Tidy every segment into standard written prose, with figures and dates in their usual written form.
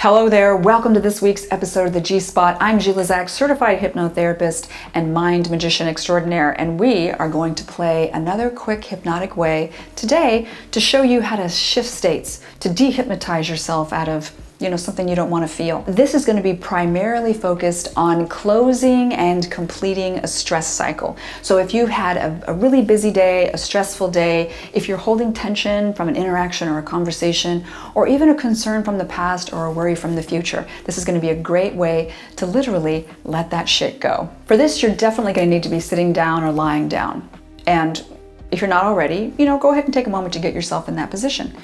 Hello there, welcome to this week's episode of the G-Spot. I'm Gila Zak, certified hypnotherapist and mind magician extraordinaire, and we are going to play another quick hypnotic way today to show you how to shift states, to dehypnotize yourself out of something you don't want to feel. This is going to be primarily focused on closing and completing a stress cycle. So if you've had a really busy day, a stressful day, if you're holding tension from an interaction or a conversation, or even a concern from the past or a worry from the future, this is going to be a great way to literally let that shit go. For this, you're definitely going to need to be sitting down or lying down. And if you're not already, go ahead and take a moment to get yourself in that position.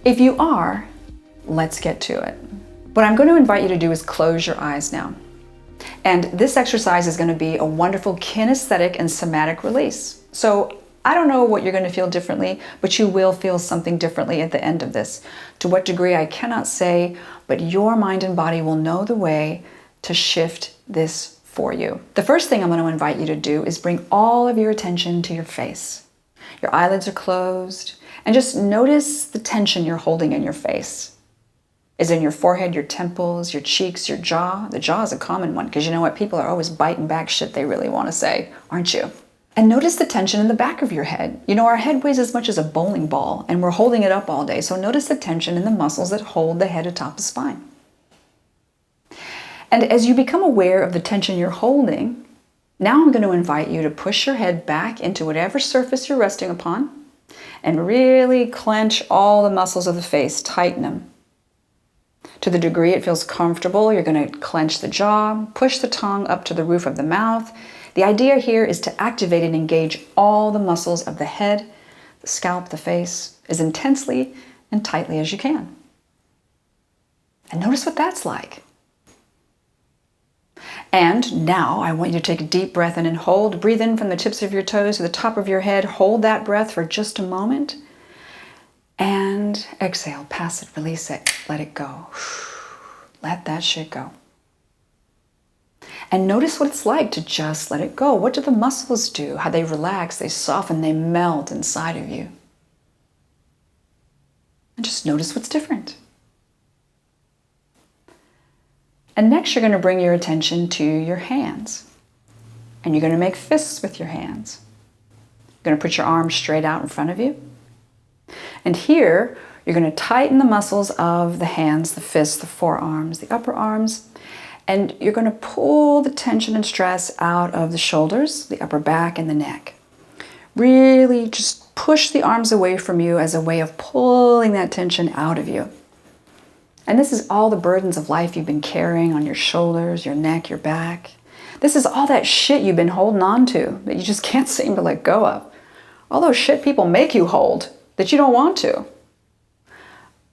If you are, let's get to it. What I'm going to invite you to do is close your eyes now. And this exercise is going to be a wonderful kinesthetic and somatic release. So I don't know what you're going to feel differently, but you will feel something differently at the end of this. To what degree, I cannot say, but your mind and body will know the way to shift this for you. The first thing I'm going to invite you to do is bring all of your attention to your face. Your eyelids are closed, and just notice the tension you're holding in your face. Is in your forehead, your temples, your cheeks, your jaw. The jaw is a common one because you know what? People are always biting back shit they really want to say, aren't you? And notice the tension in the back of your head. Our head weighs as much as a bowling ball and we're holding it up all day. So notice the tension in the muscles that hold the head atop the spine. And as you become aware of the tension you're holding, now I'm going to invite you to push your head back into whatever surface you're resting upon and really clench all the muscles of the face, tighten them. To the degree it feels comfortable, you're going to clench the jaw, push the tongue up to the roof of the mouth. The idea here is to activate and engage all the muscles of the head, the scalp, the face, as intensely and tightly as you can. And notice what that's like. And now I want you to take a deep breath in and hold. Breathe in from the tips of your toes to the top of your head. Hold that breath for just a moment. And exhale, pass it, release it, let it go. Let that shit go. And notice what it's like to just let it go. What do the muscles do? How they relax, they soften, they melt inside of you. And just notice what's different. And next you're going to bring your attention to your hands. And you're going to make fists with your hands. You're going to put your arms straight out in front of you. And here, you're going to tighten the muscles of the hands, the fists, the forearms, the upper arms, and you're going to pull the tension and stress out of the shoulders, the upper back, and the neck. Really just push the arms away from you as a way of pulling that tension out of you. And this is all the burdens of life you've been carrying on your shoulders, your neck, your back. This is all that shit you've been holding on to that you just can't seem to let go of. All those shit people make you hold that you don't want to.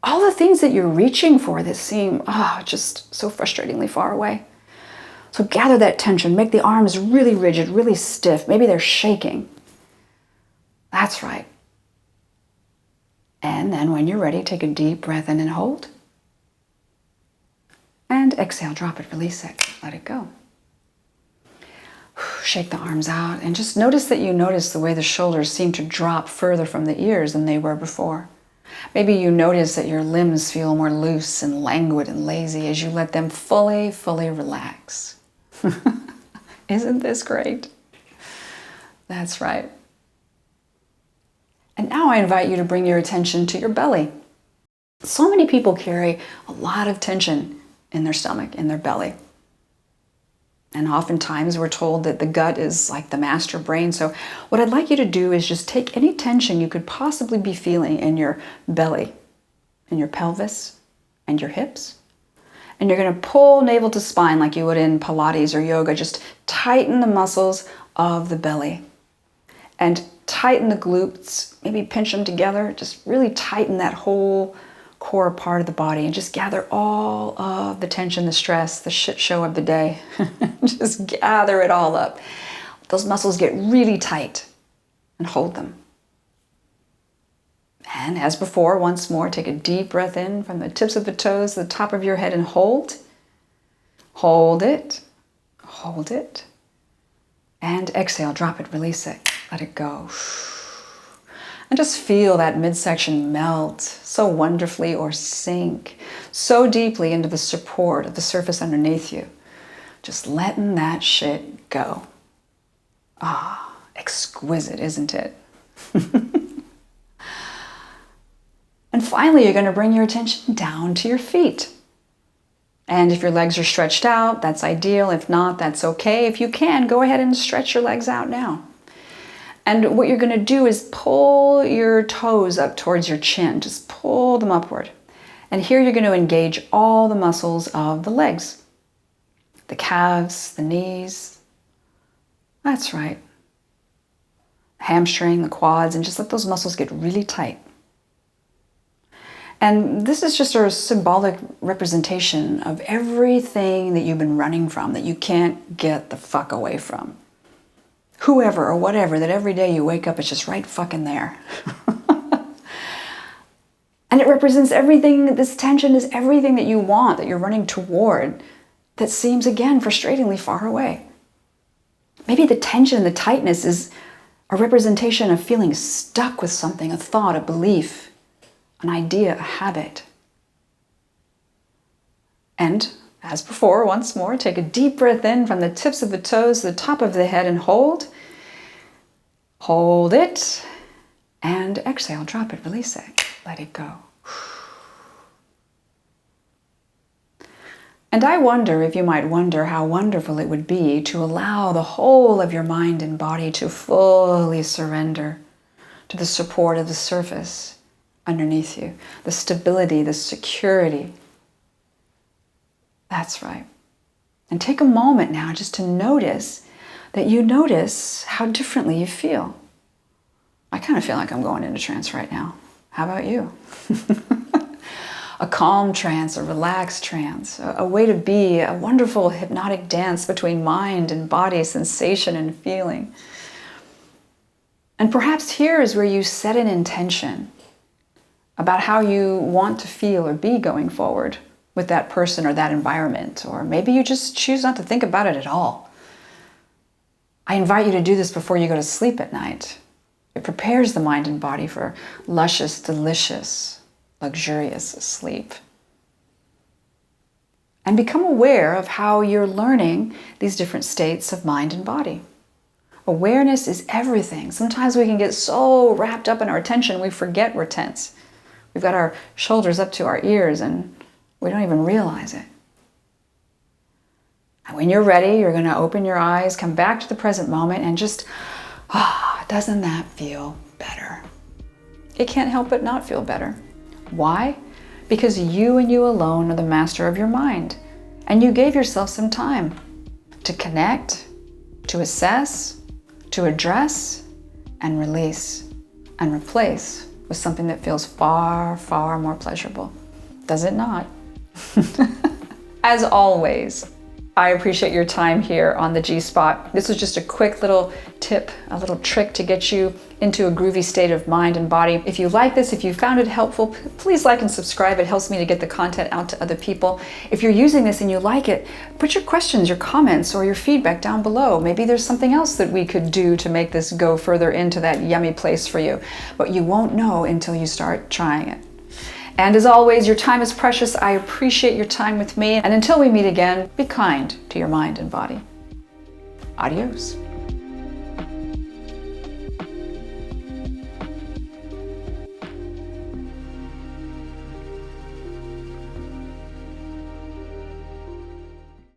All the things that you're reaching for that seem just so frustratingly far away. So gather that tension, make the arms really rigid, really stiff. Maybe they're shaking. That's right. And then when you're ready, take a deep breath in and hold. And exhale, drop it, release it, let it go. Shake the arms out and just notice that you notice the way the shoulders seem to drop further from the ears than they were before. Maybe you notice that your limbs feel more loose and languid and lazy as you let them fully relax. Isn't this great? That's right. And now I invite you to bring your attention to your belly. So many people carry a lot of tension in their stomach, in their belly. And oftentimes we're told that the gut is like the master brain. So what I'd like you to do is just take any tension you could possibly be feeling in your belly, in your pelvis, and your hips. And you're going to pull navel to spine like you would in Pilates or yoga. Just tighten the muscles of the belly. And tighten the glutes, maybe pinch them together. Just really tighten that whole core part of the body and just gather all of the tension, the stress, the shit show of the day. Just gather it all up. Those muscles get really tight and hold them. And as before, once more, take a deep breath in from the tips of the toes to the top of your head and hold. Hold it. Hold it. And exhale, drop it, release it, let it go. And just feel that midsection melt so wonderfully or sink so deeply into the support of the surface underneath you. Just letting that shit go. Ah, exquisite, isn't it? And finally, you're going to bring your attention down to your feet. And if your legs are stretched out, that's ideal. If not, that's okay. If you can, go ahead and stretch your legs out now. And what you're going to do is pull your toes up towards your chin. Just pull them upward. And here you're going to engage all the muscles of the legs. The calves, the knees. That's right. Hamstring, the quads, and just let those muscles get really tight. And this is just a symbolic representation of everything that you've been running from, that you can't get the fuck away from. Whoever or whatever, that every day you wake up, it's just right fucking there. And it represents everything, this tension is everything that you want, that you're running toward, that seems, again, frustratingly far away. Maybe the tension, the tightness is a representation of feeling stuck with something, a thought, a belief, an idea, a habit. And as before, once more, take a deep breath in from the tips of the toes to the top of the head and hold. Hold it. And exhale, drop it, release it, let it go. And I wonder if you might wonder how wonderful it would be to allow the whole of your mind and body to fully surrender to the support of the surface underneath you, the stability, the security. That's right. And take a moment now just to notice that you notice how differently you feel. I kind of feel like I'm going into trance right now. How about you? A calm trance, a relaxed trance, a way to be, a wonderful hypnotic dance between mind and body, sensation and feeling. And perhaps here is where you set an intention about how you want to feel or be going forward with that person or that environment, or maybe you just choose not to think about it at all. I invite you to do this before you go to sleep at night. It prepares the mind and body for luscious, delicious, luxurious sleep. And become aware of how you're learning these different states of mind and body. Awareness is everything. Sometimes we can get so wrapped up in our tension, we forget we're tense. We've got our shoulders up to our ears and we don't even realize it. And when you're ready, you're going to open your eyes, come back to the present moment, and just, doesn't that feel better? It can't help but not feel better. Why? Because you and you alone are the master of your mind. And you gave yourself some time to connect, to assess, to address, and release, and replace with something that feels far, far more pleasurable. Does it not? As always, I appreciate your time here on the G-Spot. This was just a quick little tip, a little trick to get you into a groovy state of mind and body. If you like this, if you found it helpful, please like and subscribe. It helps me to get the content out to other people. If you're using this and you like it, put your questions, your comments, or your feedback down below. Maybe there's something else that we could do to make this go further into that yummy place for you. But you won't know until you start trying it. And as always, your time is precious. I appreciate your time with me. And until we meet again, be kind to your mind and body. Adios.